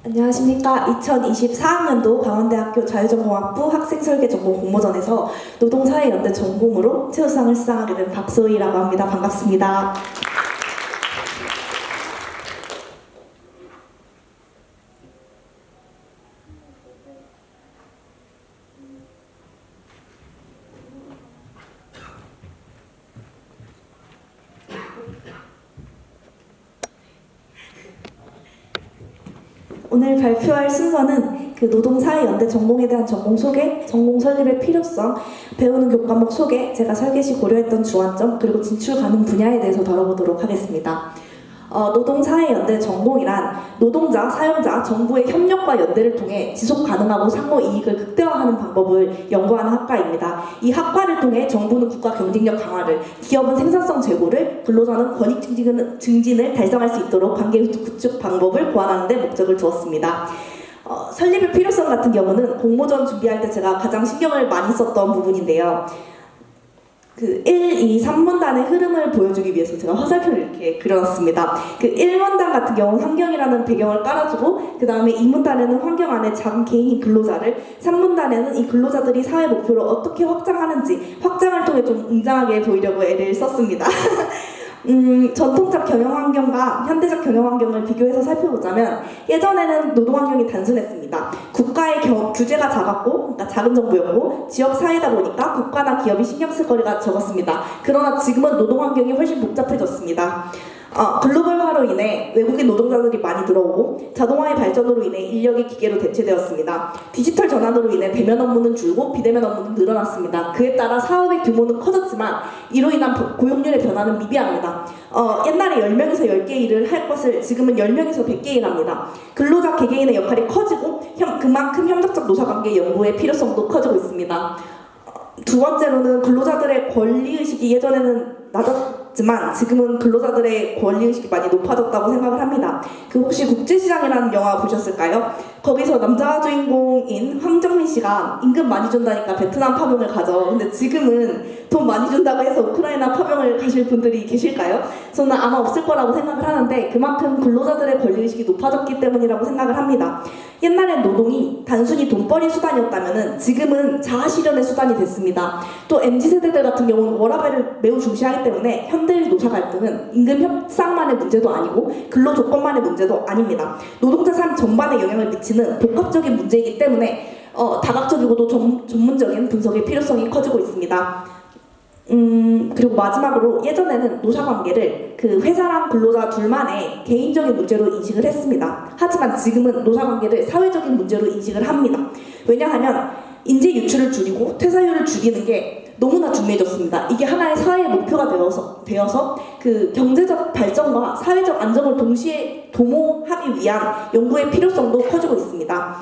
안녕하십니까. 2024학년도 강원대학교 자유전공학부 학생설계전공 공모전에서 노동사회연대 전공으로 최우수상을 수상하게 된 박소희라고 합니다. 반갑습니다. 오늘 발표할 순서는 노동사회연대 전공에 대한 전공 소개, 전공 설립의 필요성, 배우는 교과목 소개, 제가 설계 시 고려했던 주안점, 그리고 진출 가능 분야에 대해서 다뤄보도록 하겠습니다. 노동사회연대 전공이란 노동자, 사용자, 정부의 협력과 연대를 통해 지속 가능하고 상호 이익을 극대화하는 방법을 연구하는 학과입니다. 이 학과를 통해 정부는 국가 경쟁력 강화를, 기업은 생산성 제고를, 근로자는 권익 증진을 달성할 수 있도록 관계 구축 방법을 보완하는 데 목적을 두었습니다. 설립의 필요성 같은 경우는 공모전 준비할 때 제가 가장 신경을 많이 썼던 부분인데요. 1, 2, 3문단의 흐름을 보여주기 위해서 제가 화살표를 이렇게 그려놨습니다. 1문단 같은 경우는 환경이라는 배경을 깔아주고, 그 다음에 2문단에는 환경 안에 작은 개인인 근로자를, 3문단에는 이 근로자들이 사회 목표를 어떻게 확장하는지, 확장을 통해 좀 웅장하게 보이려고 애를 썼습니다. 전통적 경영환경과 현대적 경영환경을 비교해서 살펴보자면 예전에는 노동환경이 단순했습니다. 국가의 규제가 작았고, 그러니까 작은 정부였고, 지역사회다 보니까 국가나 기업이 신경 쓸 거리가 적었습니다. 그러나 지금은 노동환경이 훨씬 복잡해졌습니다. 글로벌화로 인해 외국인 노동자들이 많이 들어오고, 자동화의 발전으로 인해 인력이 기계로 대체되었습니다. 디지털 전환으로 인해 대면 업무는 줄고 비대면 업무는 늘어났습니다. 그에 따라 사업의 규모는 커졌지만 이로 인한 고용률의 변화는 미비합니다. 옛날에 10명에서 10개 일을 할 것을 지금은 10명에서 100개 일합니다. 근로자 개개인의 역할이 커지고 그만큼 협력적 노사관계 연구의 필요성도 커지고 있습니다. 두 번째로는 근로자들의 권리의식이 예전에는 낮았지만 지금은 근로자들의 권리의식이 많이 높아졌다고 생각을 합니다. 혹시 국제시장이라는 영화 보셨을까요? 거기서 남자 주인공인 황정민 씨가 임금 많이 준다니까 베트남 파병을 가죠. 근데 지금은 돈 많이 준다고 해서 우크라이나 파병을 가실 분들이 계실까요? 저는 아마 없을 거라고 생각을 하는데 그만큼 근로자들의 권리의식이 높아졌기 때문이라고 생각을 합니다. 옛날엔 노동이 단순히 돈벌이 수단이었다면 지금은 자아실현의 수단이 됐습니다. 또 MZ세대들 같은 경우는 워라밸을 매우 중시하기 때문에 현대 노사 갈등은 임금 협상만의 문제도 아니고 근로 조건만의 문제도 아닙니다. 노동자 삶 전반에 영향을 미치는 복합적인 문제이기 때문에 다각적이고도 전문적인 분석의 필요성이 커지고 있습니다. 그리고 마지막으로 예전에는 노사관계를 회사랑 근로자 둘만의 개인적인 문제로 인식을 했습니다. 하지만 지금은 노사관계를 사회적인 문제로 인식을 합니다. 왜냐하면 인재 유출을 줄이고 퇴사율을 줄이는 게 너무나 중요해졌습니다. 이게 하나의 사회의 목표가 되어서 경제적 발전과 사회적 안정을 동시에 도모하기 위한 연구의 필요성도 커지고 있습니다.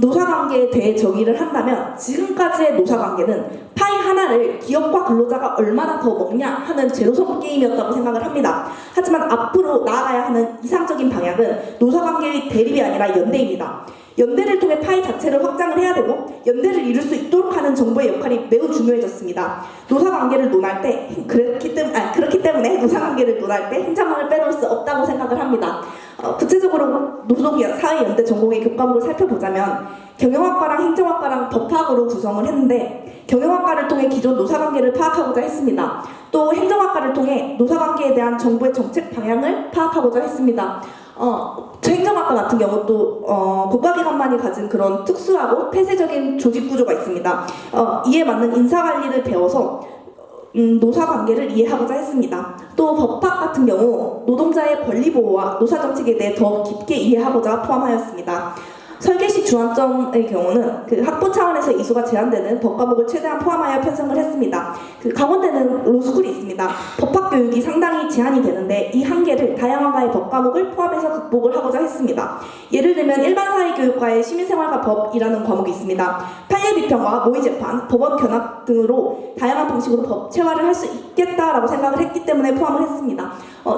노사관계에 대해 정의를 한다면 지금까지의 노사관계는 파이 하나를 기업과 근로자가 얼마나 더 먹냐 하는 제로섬 게임이었다고 생각을 합니다. 하지만 앞으로 나아가야 하는 이상적인 방향은 노사관계의 대립이 아니라 연대입니다. 연대를 통해 파이 자체를 확장을 해야 되고 연대를 이룰 수 있도록 하는 정부의 역할이 매우 중요해졌습니다. 노사관계를 논할 때 그렇기 때문에 노사관계를 논할 때 행정학을 빼놓을 수 없다고 생각을 합니다. 구체적으로 노동사회연대 전공의 교과목을 살펴보자면 경영학과랑 행정학과랑 법학으로 구성을 했는데 경영학과를 통해 기존 노사관계를 파악하고자 했습니다. 또 행정학과를 통해 노사관계에 대한 정부의 정책 방향을 파악하고자 했습니다. 행정학과 같은 경우 또 국가기관만이 가진 그런 특수하고 폐쇄적인 조직 구조가 있습니다. 이에 맞는 인사관리를 배워서 노사관계를 이해하고자 했습니다. 또 법학 같은 경우 노동자의 권리보호와 노사정책에 대해 더 깊게 이해하고자 포함하였습니다. 설계 시 주안점의 경우는 학부 차원에서 이수가 제한되는 법과목을 최대한 포함하여 편성을 했습니다. 강원대는 로스쿨이 있습니다. 법학 교육이 상당히 제한이 되는데 이 한계를 다양한 과의 법과목을 포함해서 극복을 하고자 했습니다. 예를 들면 일반사회교육과의 시민생활과 법이라는 과목이 있습니다. 판례비평과 모의재판, 법원 견학 등으로 다양한 방식으로 법 체화를 할 수 있겠다라고 생각을 했기 때문에 포함을 했습니다.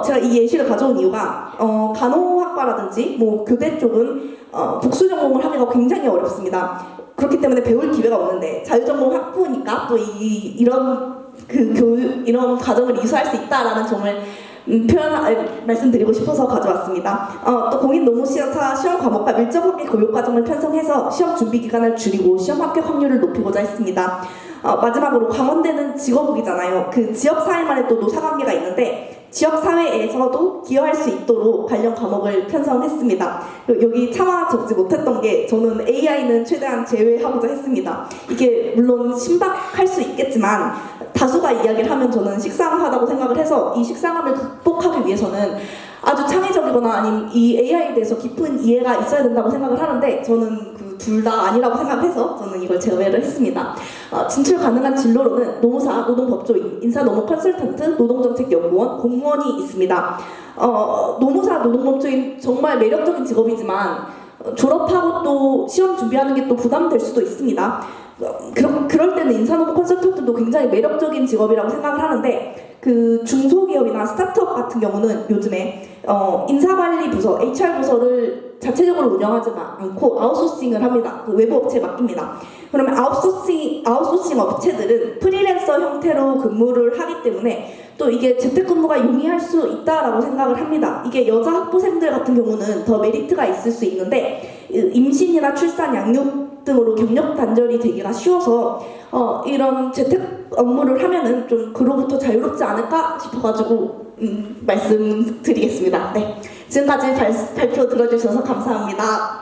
제가 이 예시를 가져온 이유가 간호학과라든지 교대 쪽은 복수 전공을 하기가 굉장히 어렵습니다. 그렇기 때문에 배울 기회가 없는데 자유전공 학부니까 또 이런 과정을 이수할 수 있다라는 점을 말씀드리고 싶어서 가져왔습니다. 또 공인 노무시사 시험 과목과 밀접하게 교육 과정을 편성해서 시험 준비 기간을 줄이고 시험 합격 확률을 높이고자 했습니다. 마지막으로 강원대는 직업국이잖아요. 그 지역 사회만의 또 노사관계가 있는데 지역 사회에서도 기여할 수 있도록 관련 과목을 편성했습니다. 여기 차마 적지 못했던 게 저는 AI는 최대한 제외하고자 했습니다. 이게 물론 신박할 수 있겠지만 다수가 이야기를 하면 저는 식상하다고 생각을 해서 이 식상함을 극복하기 위해서는 아주 창의적이거나 아니면 이 AI에 대해서 깊은 이해가 있어야 된다고 생각을 하는데 저는 그 둘 다 아니라고 생각해서 저는 이걸 제외를 했습니다. 진출 가능한 진로로는 노무사, 노동법조인, 인사노무 컨설턴트, 노동정책연구원, 공무원이 있습니다. 노무사, 노동법조인 정말 매력적인 직업이지만 졸업하고 또 시험 준비하는 게 또 부담될 수도 있습니다. 그럴 때는 인사노무 컨설턴트도 굉장히 매력적인 직업이라고 생각을 하는데 그 중소기업이나 스타트업 같은 경우는 요즘에 인사관리 부서, HR 부서를 자체적으로 운영하지 않고 아웃소싱을 합니다. 그 외부 업체에 맡깁니다. 그러면 아웃소싱 업체들은 프리랜서 형태로 근무를 하기 때문에 또 이게 재택근무가 용이할 수 있다라고 생각을 합니다. 이게 여자 학부생들 같은 경우는 더 메리트가 있을 수 있는데 임신이나 출산, 양육 등으로 경력 단절이 되기가 쉬워서 이런 재택 업무를 하면은 좀 그로부터 자유롭지 않을까 싶어가지고 말씀드리겠습니다. 네, 지금까지 발표 들어주셔서 감사합니다.